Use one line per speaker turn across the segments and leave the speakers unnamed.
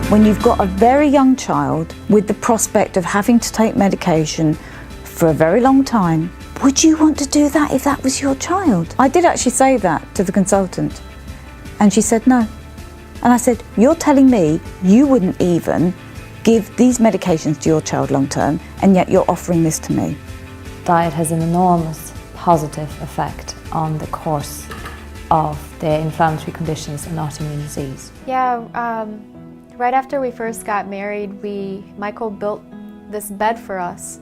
When you've got a very young child with the prospect of having to take medication for a very long time, would you want to do that if that was your child? I did actually say that to the consultant, and she said no. And I said, you're telling me you wouldn't even give these medications to your child long term, and yet you're offering this to me.
Diet has an enormous positive effect on the course of the inflammatory conditions and autoimmune disease.
Yeah, right after we first got married, Michael built this bed for us,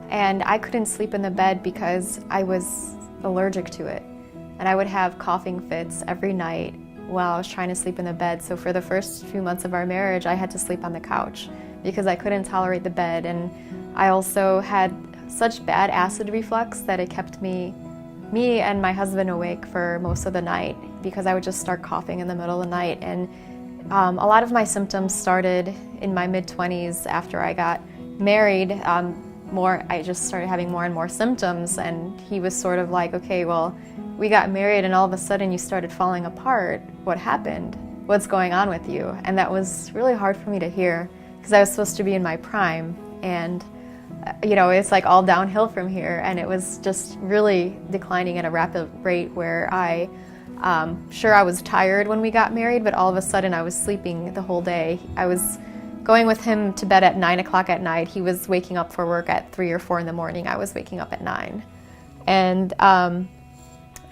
and I couldn't sleep in the bed because I was allergic to it. And I would have coughing fits every night while I was trying to sleep in the bed. So for the first few months of our marriage, I had to sleep on the couch because I couldn't tolerate the bed. And I also had such bad acid reflux that it kept me and my husband awake for most of the night because I would just start coughing in the middle of the night. And a lot of my symptoms started in my mid-20s after I got married. I just started having more and more symptoms, and he was sort of like, okay, well, we got married and all of a sudden you started falling apart. What happened? What's going on with you? And that was really hard for me to hear because I was supposed to be in my prime, and it's like all downhill from here, and it was just really declining at a rapid rate where I was tired when we got married, but all of a sudden I was sleeping the whole day. I was going with him to bed at 9 o'clock at night. He was waking up for work at 3 or 4 in the morning. I was waking up at 9. And I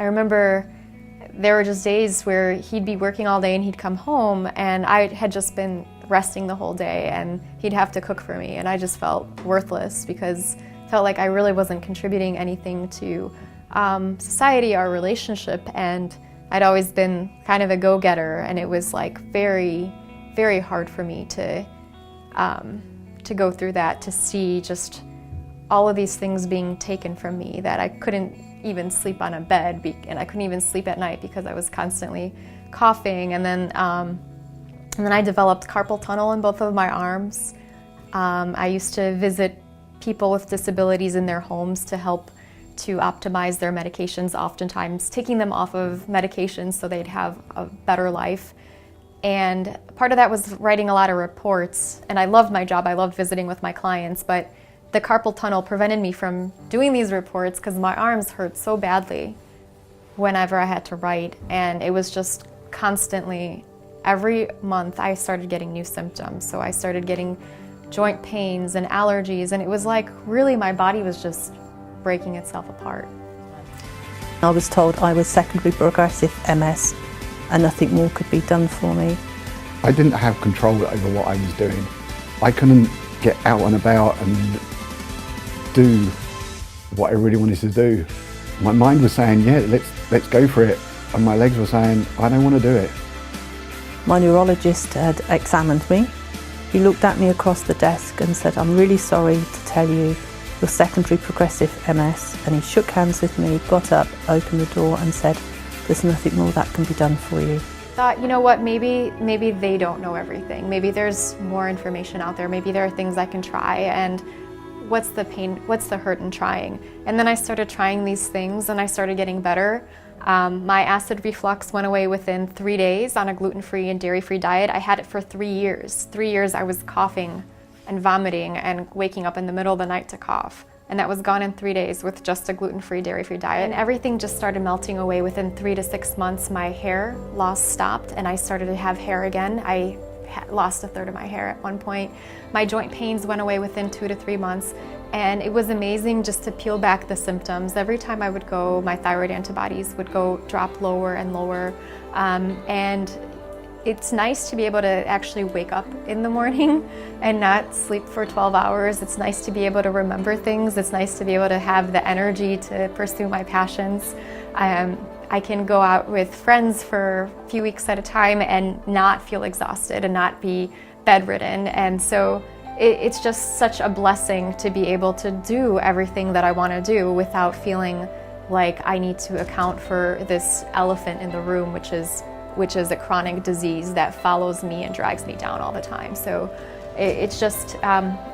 remember there were just days where he'd be working all day and he'd come home and I had just been resting the whole day and he'd have to cook for me, and I just felt worthless because I felt like I really wasn't contributing anything to society, our relationship, and I'd always been kind of a go-getter, and it was like very, very hard for me to go through that, to see just all of these things being taken from me, that I couldn't even sleep on a bed, and I couldn't even sleep at night because I was constantly coughing. And then I developed carpal tunnel in both of my arms. I used to visit people with disabilities in their homes to help to optimize their medications, oftentimes taking them off of medications so they'd have a better life. And part of that was writing a lot of reports, and I loved my job, I loved visiting with my clients, but the carpal tunnel prevented me from doing these reports because my arms hurt so badly whenever I had to write, and it was just constantly, every month I started getting new symptoms. So I started getting joint pains and allergies, and it was like really my body was just breaking itself apart.
I was told I was secondary progressive MS and nothing more could be done for me.
I didn't have control over what I was doing. I couldn't get out and about and do what I really wanted to do. My mind was saying, yeah, let's go for it. And my legs were saying, I don't want to do it.
My neurologist had examined me. He looked at me across the desk and said, I'm really sorry to tell you you're secondary progressive MS. And he shook hands with me, got up, opened the door and said, there's nothing more that can be done for you.
Thought, you know what, maybe they don't know everything. Maybe there's more information out there. Maybe there are things I can try, and what's the pain, what's the hurt in trying? And then I started trying these things and I started getting better. My acid reflux went away within 3 days on a gluten-free and dairy-free diet. I had it for 3 years. 3 years I was coughing and vomiting and waking up in the middle of the night to cough. And that was gone in 3 days with just a gluten-free, dairy-free diet. And everything just started melting away. Within 3 to 6 months, my hair loss stopped and I started to have hair again. I lost a third of my hair at one point. My joint pains went away within 2 to 3 months. And it was amazing just to peel back the symptoms. Every time I would go, my thyroid antibodies would drop lower and lower. And it's nice to be able to actually wake up in the morning and not sleep for 12 hours. It's nice to be able to remember things. It's nice to be able to have the energy to pursue my passions. I can go out with friends for a few weeks at a time and not feel exhausted and not be bedridden. And so it's just such a blessing to be able to do everything that I want to do without feeling like I need to account for this elephant in the room, which is a chronic disease that follows me and drags me down all the time. So it's just,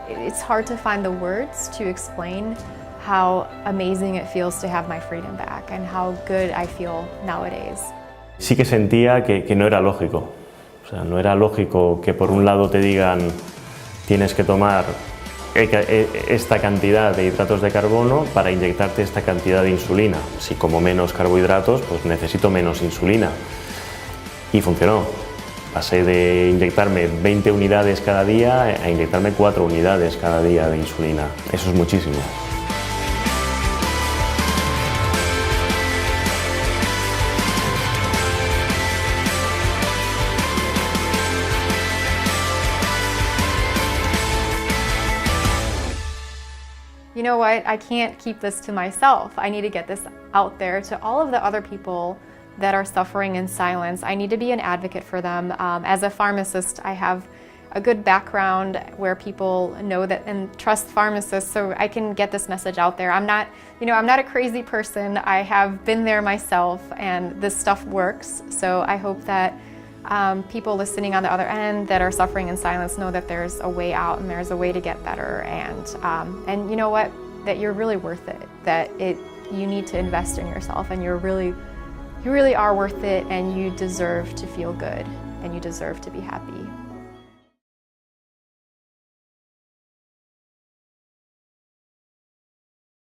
it's hard to find the words to explain how amazing it feels to have my freedom back and how good I feel nowadays.
Sí que sentía que no era lógico. O O sea, no era lógico que por un lado te digan tienes que tomar esta cantidad de hidratos de carbono para inyectarte esta cantidad de insulina. Si como menos carbohidratos, pues necesito menos insulina. Y funcionó. Pasé de inyectarme 20 unidades cada día a inyectarme 4 unidades cada día de insulina. Eso es muchísimo.
You know what, I can't keep this to myself. I need to get this out there to all of the other people that are suffering in silence. I need to be an advocate for them. As a pharmacist, I have a good background where people know that and trust pharmacists, so I can get this message out there. I'm not a crazy person. I have been there myself, and this stuff works. So I hope that people listening on the other end that are suffering in silence know that there's a way out and there's a way to get better, and you know what, that you're really worth it, that you need to invest in yourself, and you really are worth it, and you deserve to feel good, and you deserve to be happy.